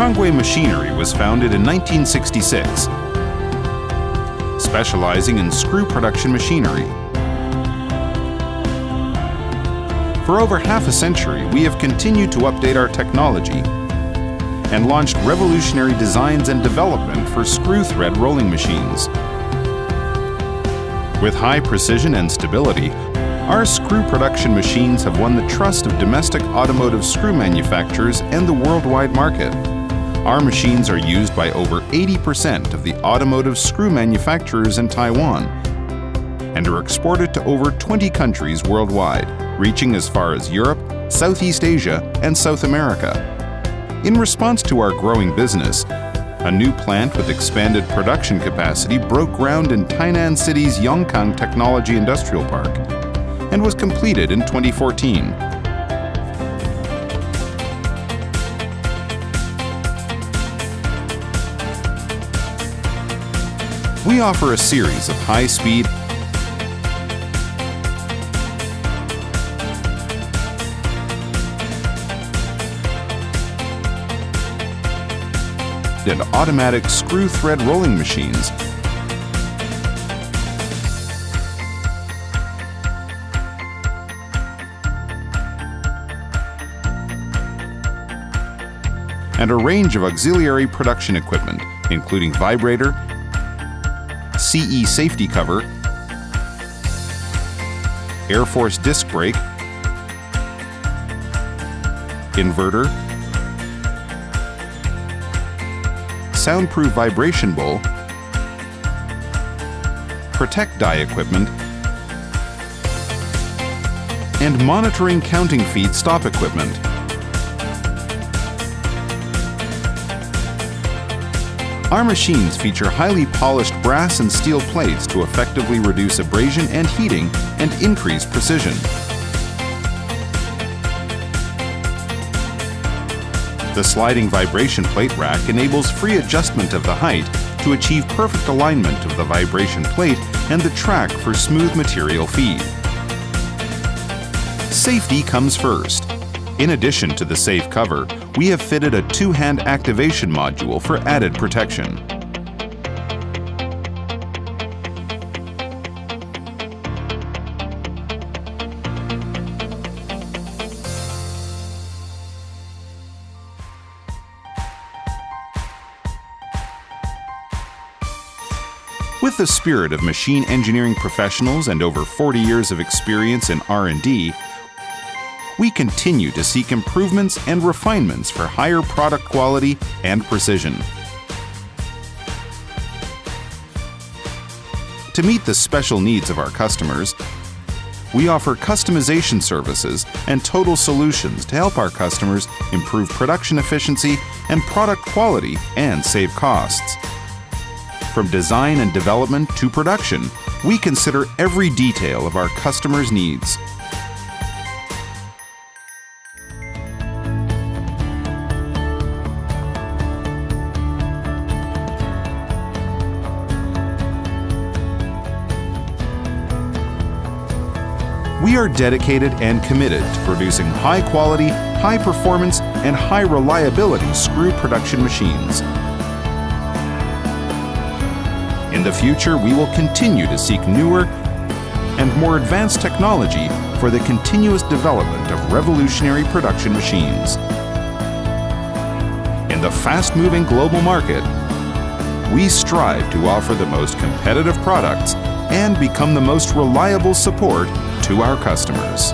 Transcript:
Charng Guey Machinery was founded in 1966, specializing in screw production machinery. For over half a century, we have continued to update our technology and launched revolutionary designs and development for screw thread rolling machines. With high precision and stability, our screw production machines have won the trust of domestic automotive screw manufacturers and the worldwide market. Our machines are used by over 80% of the automotive screw manufacturers in Taiwan and are exported to over 20 countries worldwide, reaching as far as Europe, Southeast Asia, and South America. In response to our growing business, a new plant with expanded production capacity broke ground in Tainan City's Yongkang Technology Industrial Park and was completed in 2014. We offer a series of high-speed and automatic screw thread rolling machines and a range of auxiliary production equipment, including vibrator, CE safety cover, Air Force disc brake, inverter, soundproof vibration bowl, protect die equipment, and monitoring counting feed stop equipment. Our machines feature highly polished brass and steel plates to effectively reduce abrasion and heating and increase precision. The sliding vibration plate rack enables free adjustment of the height to achieve perfect alignment of the vibration plate and the track for smooth material feed. Safety comes first. In addition to the safe cover, we have fitted a two-hand activation module for added protection. With the spirit of machine engineering professionals and over 40 years of experience in R&D, we continue to seek improvements and refinements for higher product quality and precision. To meet the special needs of our customers, we offer customization services and total solutions to help our customers improve production efficiency and product quality and save costs. From design and development to production, we consider every detail of our customers' needs. We are dedicated and committed to producing high-quality, high-performance, and high-reliability screw production machines. In the future, we will continue to seek newer and more advanced technology for the continuous development of revolutionary production machines. In the fast-moving global market, we strive to offer the most competitive products and become the most reliable support to our customers.